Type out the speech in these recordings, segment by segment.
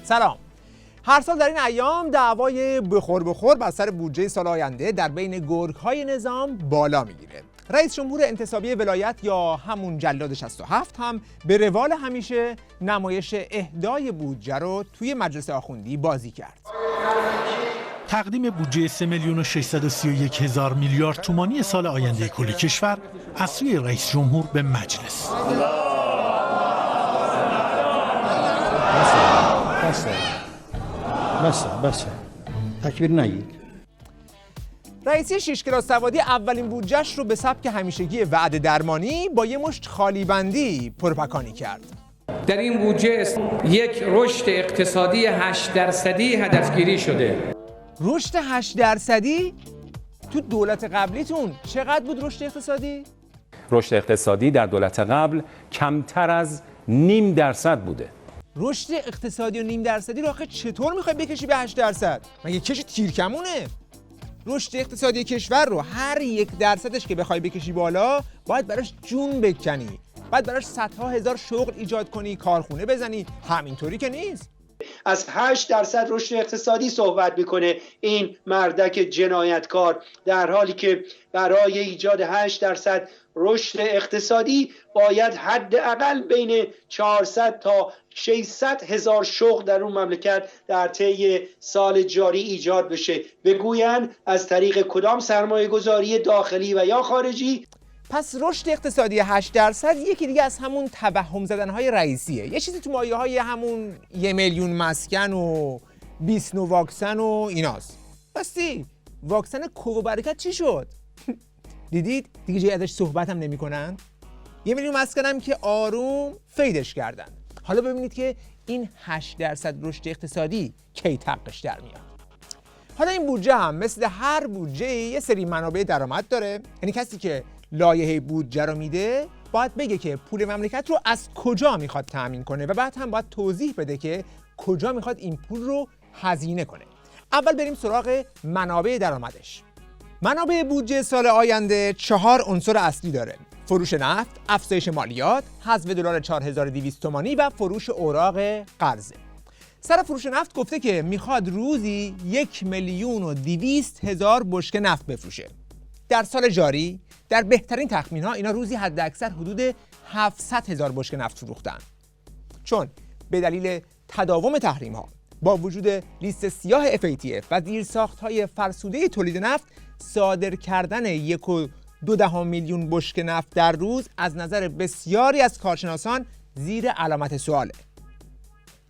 سلام. هر سال در این ایام دعوای بخور بر سر بودجه سال آینده در بین گرگ‌های نظام بالا میگیره. رئیس جمهور انتصابی ولایت یا همون جلاد 67 هم به روال همیشه نمایش اهدای بودجه رو توی مجلس آخوندی بازی کرد. تقدیم بودجه 3,631,000 میلیارد تومانی سال آینده کل کشور از سوی رئیس جمهور به مجلس. بسه تکبیر نگید. رئیسی 6 کلاس سوادی اولین بودجهش رو به سبک همیشگی وعده درمانی با یه مشت خالی بندی پرپکانی کرد. در این بودجه یک رشد اقتصادی 8% هدفگیری شده. رشد 8%؟ تو دولت قبلیتون چقدر بود رشد اقتصادی؟ رشد اقتصادی در دولت قبل کمتر از 0.5% بوده. رشد اقتصادی و 0.5% رو آخه چطور میخوای بکشی به 8%؟ مگه کش تیرکمونه؟ رشد اقتصادی کشور رو هر 1% که بخوای بکشی بالا باید براش جون بکنی، باید براش صدها هزار شغل ایجاد کنی، کارخونه بزنی. همینطوری که نیست. از 8% رشد اقتصادی صحبت میکنه این مردک جنایتکار، در حالی که برای ایجاد 8% رشد اقتصادی باید حداقل بین 400 تا 600 هزار شغل در اون مملکت در طی سال جاری ایجاد بشه. بگویند از طریق کدام سرمایه گذاری داخلی و یا خارجی. پس رشد اقتصادی 8% یکی دیگه از همون توهم زدنهای رئیسیه. یه چیزی تو مایه های همون 1 میلیون مسکن و 20 نوع واکسن و ایناست. راستی واکسن کوو برکت چی شد؟ دیدید دیگه جای ازش صحبت هم نمی کنن؟ 1 میلیون مسکن هم که آروم فیدش کردن. حالا ببینید که این 8% رشد اقتصادی کی تقش در میاد. حالا این بودجه هم مثل هر بودجه یه سری منابع درآمد داره. یعنی کسی که لایحه بودجه رو میده باید بگه که پول مملکت رو از کجا میخواد تامین کنه و بعد هم باید توضیح بده که کجا میخواد این پول رو هزینه کنه. اول بریم سراغ منابع درآمدش. منابع بودجه سال آینده 4 عنصر اصلی داره: فروش نفت، افزایش مالیات، حذف دلار 4200 تومانی و فروش اوراق قرضه. سر فروش نفت گفته که میخواد روزی 1,200,000 بشکه نفت بفروشه. در سال جاری در بهترین تخمین‌ها اینا روزی حداکثر حدود 700,000 بشکه نفت فروختن. چون به دلیل تداوم تحریم‌ها با وجود لیست سیاه FATF و زیرساخت‌های فرسوده تولید نفت، صادر کردن 1.2 میلیون بشکه نفت در روز از نظر بسیاری از کارشناسان زیر علامت سواله.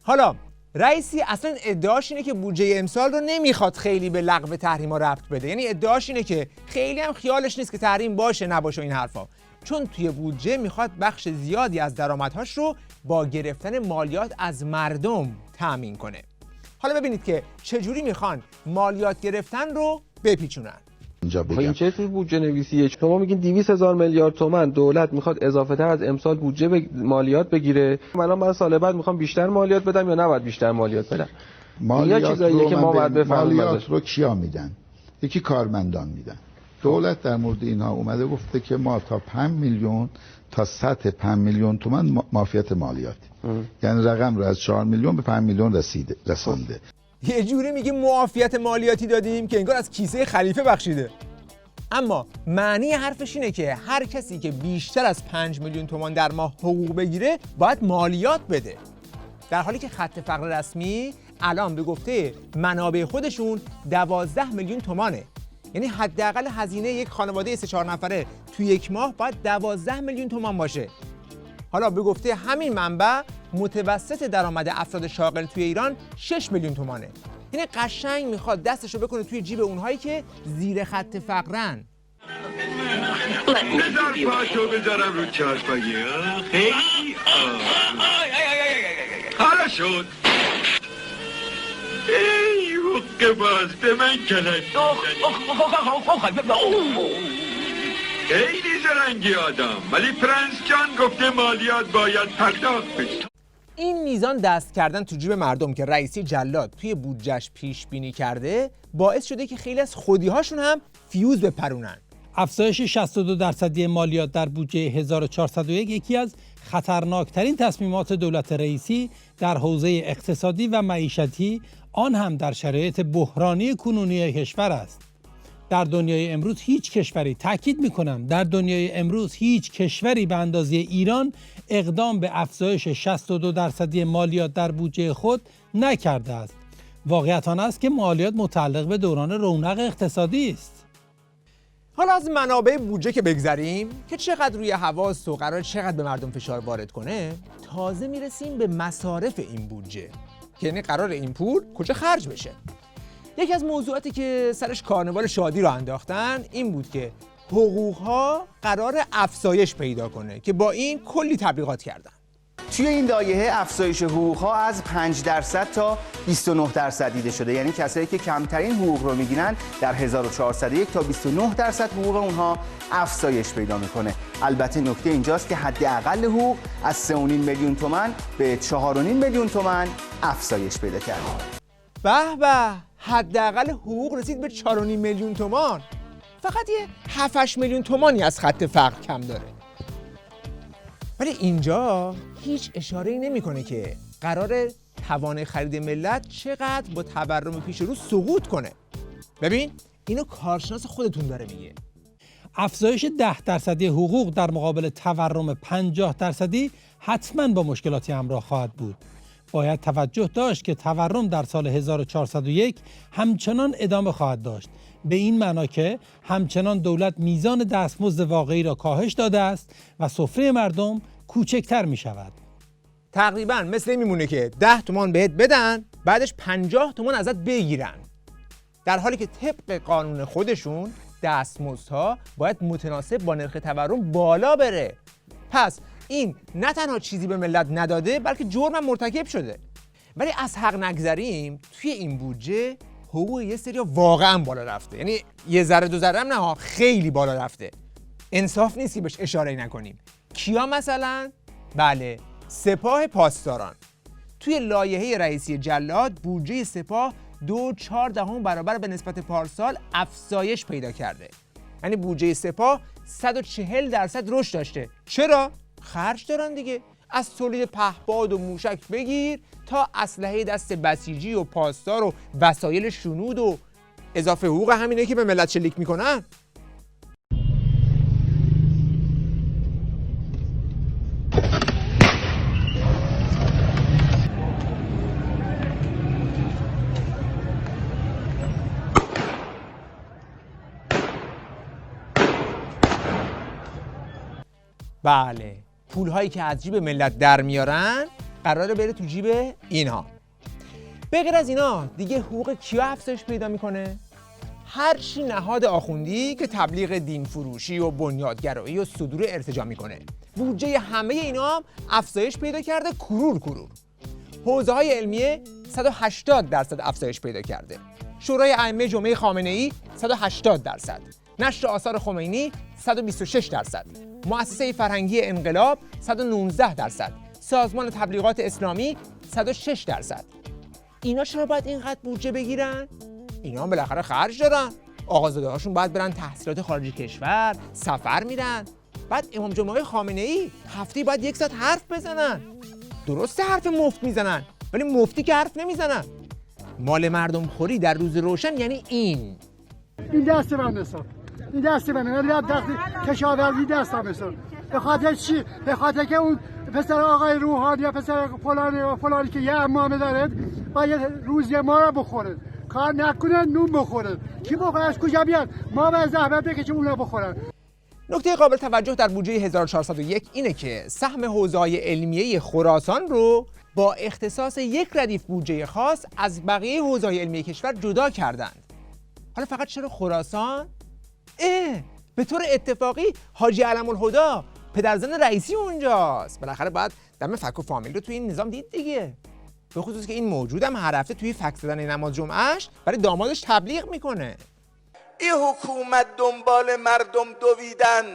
حالا رئیسی اصلا ادعاش اینه که بودجه امسال رو نمیخواد خیلی به لغو تحریم‌ها ربط بده. یعنی ادعاش اینه که خیلی هم خیالش نیست که تحریم باشه نباشه این حرفا، چون توی بودجه میخواد بخش زیادی از درآمدهاش رو با گرفتن مالیات از مردم تامین کنه. حالا ببینید که چجوری میخوان مالیات گرفتن رو بپیچونن. این چه توی بودجه نویسیه؟ شما میگین 200,000 میلیارد تومان دولت میخواد اضافه تر از امسال بودجه مالیات بگیره. من سال بعد میخوام بیشتر مالیات بدم یا نباید بیشتر مالیات بدم؟ مالیات رو که ما باید بفهمیم مالیات رو کیا میدن؟ یکی کارمندان میدن. دولت در مورد اینها اومده گفته که ما تا 5 میلیون تا سطح 5 میلیون تومان معافیت مالیاتی. یعنی رقم رو از 4 میلیون به 5 میلیون رسانده. یه جوری میگه معافیت مالیاتی دادیم که انگار از کیسه خلیفه بخشیده. اما معنی حرفش اینه که هر کسی که بیشتر از 5 میلیون تومان در ماه حقوق بگیره باید مالیات بده، در حالی که خط فقر رسمی الان به گفته منابع خودشون 12 میلیون تومانه. یعنی حداقل هزینه یک خانواده 3-4 نفره توی یک ماه باید 12 میلیون تومان باشه. حالا به گفته همین منبع متوسط درآمد افراد شاغل توی ایران 6 میلیون تومانه. یعنی قشنگ میخواد دستشو بکنه توی جیب اونهایی که زیر خط فقرن. بذار پاشو بذارم رو چاشپاگی. خیلی حالا شد. ای حقه باز به من کلک. خیلی زرنگی آدم، ولی پرنس جان گفته مالیات باید پرداخت بشه. این میزان دست کردن تو جیب مردم که رئیسی جلاد توی بودجهش پیش بینی کرده باعث شده که خیلی از خودی‌هاشون هم فیوز بپرونن. افزایش 62% مالیات در بودجه 1401 یکی از خطرناکترین تصمیمات دولت رئیسی در حوزه اقتصادی و معیشتی، آن هم در شرایط بحرانی کنونی کشور است. در دنیای امروز هیچ کشوری، تاکید می‌کنم در دنیای امروز هیچ کشوری به اندازه ایران اقدام به افزایش 62% مالیات در بودجه خود نکرده است. واقعیت آن است که مالیات متعلق به دوران رونق اقتصادی است. حالا از منابع بودجه که بگذریم که چقدر روی حواس و قرار چقدر به مردم فشار وارد کنه، تازه میرسیم به مصارف این بودجه، یعنی قرار این پول کجا خرج بشه. یکی از موضوعاتی که سرش کارنوال شادی رو انداختن این بود که حقوق‌ها قرار افزایش پیدا کنه که با این کلی تبلیغات کردن. توی این لایحه افزایش حقوق‌ها از 5% تا 29% دیده شده، یعنی کسایی که کمترین حقوق رو میگیرن در 1401 تا 29% حقوق اونها افزایش پیدا میکنه. البته نکته اینجاست که حداقل حقوق از 3.5 میلیون تومان به 4.5 میلیون تومان افزایش پیدا کرده. به به، حداقل حقوق رسید به 4.5 میلیون تومان. فقط یه 7-8 میلیون تومانی از خط فقر کم داره. ولی اینجا هیچ اشاره‌ای نمی‌کنه که قرار توان خرید ملت چقدر با تورم پیش رو سقوط کنه. ببین اینو کارشناس خودتون داره میگه. افزایش 10% حقوق در مقابل تورم 50% حتماً با مشکلاتی همراه خواهد بود. باید توجه داشت که تورم در سال 1401 همچنان ادامه خواهد داشت، به این معنا که همچنان دولت میزان دستمزد واقعی را کاهش داده است و سفره مردم کوچکتر می شود. تقریبا مثل این میمونه که 10 تومان بهت بدن، بعدش 50 تومان ازت بگیرن، در حالی که طبق قانون خودشون دستمزدها باید متناسب با نرخ تورم بالا بره. پس این نه تنها چیزی به ملت نداده بلکه جرم هم مرتکب شده. ولی از حق نگذریم، توی این بودجه حقوق یه سری واقعا بالا رفته، یعنی یه ذره دو ذره هم نه، خیلی بالا رفته. انصاف نیست که بهش اشاره نکنیم. کیا مثلا؟ بله، سپاه پاسداران. توی لایحه رئیسی جلاد بودجه سپاه 2.4 برابر به نسبت پارسال افزایش پیدا کرده. یعنی بودجه سپاه 140% رشد داشته. چرا؟ خرج دارن دیگه. از تولید پهپاد و موشک بگیر تا اسلحه دست بسیجی و پاسدار و وسایل شنود و اضافه حقوق همینه که به ملت شلیک میکنن. بله، پولهایی که از جیب ملت در میارن قراره بره تو جیب اینا. به غیر از اینا دیگه حقوق کیا افزایش پیدا میکنه؟ هر چی نهاد آخوندی که تبلیغ دین فروشی و بنیادگرایی و صدور ارتجاع میکنه، بودجه همه اینا هم افزایش پیدا کرده کرور. حوزه های علمیه 180% افزایش پیدا کرده. شورای ائمه جمعه خامنه‌ای 180%، نشر آثار خمینی 126%، مؤسسه فرهنگی انقلاب 119%، سازمان تبلیغات اسلامی 106%. اینا چرا باید اینقدر بودجه بگیرن؟ اینا هم بالاخره خرج دارن. آقازاده هاشون باید برن تحصیلات خارج کشور، سفر میرن. بعد امام جمعه خامنه‌ای هفته باید 1 ساعت حرف بزنن. درسته حرف مفت میزنن، ولی مفتی که حرف نمیزنن. مال مردم خوری در روز روشن یعنی این دست من نسان، این دست منه، ولی کشاورزی دستم نسان. به خاطر چی؟ به خاطر که اون پسر آقای روحانی یا پسر فلانی که یه امامه داره باید روزی ما رو بخوره، کار نکنن نون بخوره. کی بخوره؟ از کجا بیاد؟ ما به زحمت بکشیم اونا بخورن. نکته قابل توجه در بودجه 1401 اینه که سهم حوزه‌های علمیه خراسان رو با اختصاص یک ردیف بودجه خاص از بقیه حوزه‌های علمیه کشور جدا کردند. حالا فقط چرا خراسان؟ به طور اتفاقی حاجی علم الهدی پدرزن رئیسی اونجاست. بالاخره باید دم فک و فامیل رو توی این نظام دید دیگه. به خصوص که این موجودم هر هفته توی فک زدن نماز جمعهش برای دامادش تبلیغ میکنه. این حکومت دنبال مردم دویدن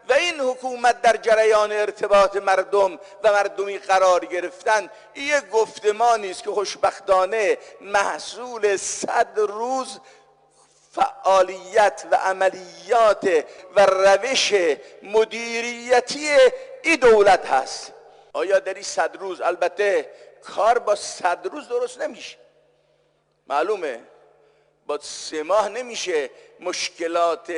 و این حکومت در جریان ارتباط مردم و مردمی قرار گرفتن، یه گفتمانی است که خوشبختانه محصول 100 روز فعالیت و عملیات و روش مدیریتی این دولت هست. آیا در این 100 روز، البته کار با 100 روز درست نمیشه، معلومه با 3 ماه نمیشه مشکلات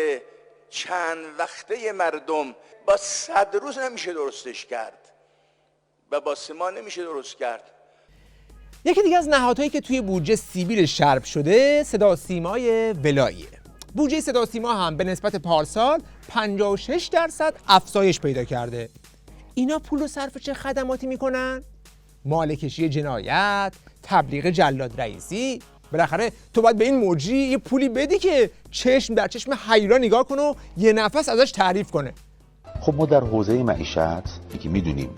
چند وقته مردم با 100 روز نمیشه درستش کرد و با 3 ماه نمیشه درست کرد. یکی دیگه از نهادهایی که توی بودجه سیبیل شرب شده صدا سیمای ولاییه. بودجه صدا سیما هم به نسبت پارسال 56% افزایش پیدا کرده. اینا پول و صرف چه خدماتی میکنن؟ مالکشی جنایت، تبلیغ جلاد رئیسی. بالاخره تو باید به این مجری یه پولی بدی که چشم در چشم حیرا نگاه کنه و یه نفس ازش تعریف کنه. خب ما در حوزه معیشت که میدونیم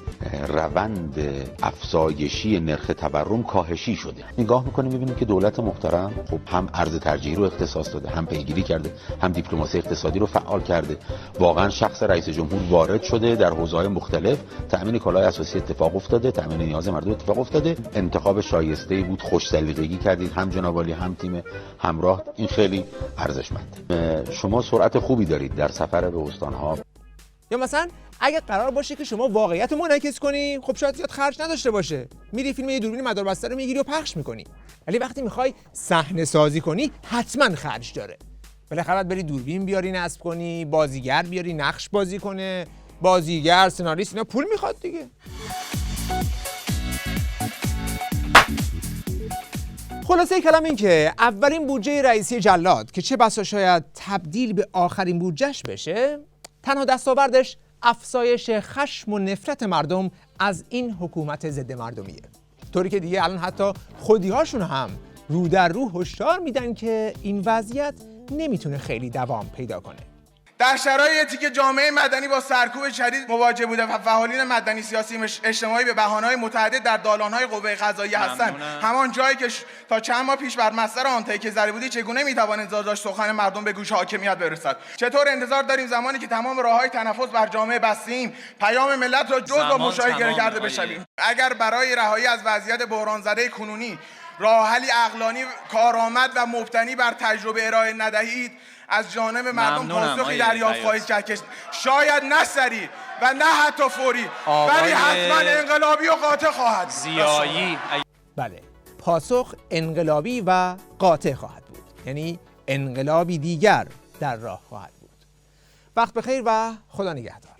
روند افزایشی نرخ تورم کاهشی شده، نگاه میکنیم میبینیم که دولت محترم خب هم ارز ترجیحی رو اختصاص داده، هم پیگیری کرده، هم دیپلماسی اقتصادی رو فعال کرده. واقعا شخص رئیس جمهور وارد شده در حوزه‌های مختلف، تأمین کالای اساسی اتفاق افتاده، تأمین نیاز مردم اتفاق افتاده. انتخاب شایسته‌ای بود، خوش سلیقگی کردید، هم جناب عالی هم تیم همراه، این خیلی ارزشمنده. شما سرعت خوبی دارید در سفر به استان‌ها. یا مثلا اگه قرار باشه که شما واقعیت رو منعکس کنی، خب شاید زیاد خرج نداشته باشه، میری فیلم یه دوربین مداربسته رو میگیری و پخش میکنی. ولی وقتی میخوای صحنه سازی کنی حتما خرج داره. بالاخره باید بری دوربین بیاری نصب کنی، بازیگر بیاری نقش بازی کنه، بازیگر، سناریست، اینا پول میخواد دیگه. خلاصه کلام این که اولین بودجه رئیسی جلاد که چه بسا شاید تبدیل به آخرین بودجهش بشه، تنها دستاوردش افزایش خشم و نفرت مردم از این حکومت ضد مردمیه. طوری که دیگه الان حتی خودی‌هاشون هم رو در رو هشدار میدن که این وضعیت نمیتونه خیلی دوام پیدا کنه. در شرایطی که جامعه مدنی با سرکوب شدید مواجه بوده و فعالین مدنی سیاسی اجتماعی به بهانه‌های متعدد در دالان‌های قوه قضاییه هستند، همان جایی که تا چند ماه پیش بر مصدر آن تکیه زده بودی، چگونه می‌توان انتظار داشت سخن مردم به گوش حاکمیت برسد؟ چطور انتظار داریم زمانی که تمام راه‌های تنفس بر جامعه بستیم، پیام ملت را جز با مشاهده کرده بشویم؟ اگر برای رهایی از وضعیت بحران زده کنونی راه حلی عقلانی کارآمد و مبتنی بر تجربه ارائه ندهید، از جانب مردم پاسخی دریافت خواهید کرد که شاید نه سریع و نه حتی فوری، ولی حتما انقلابی و قاطع خواهد زیایی. بله، پاسخ انقلابی و قاطع خواهد بود، یعنی انقلابی دیگر در راه خواهد بود. وقت بخیر و خدا نگهدار.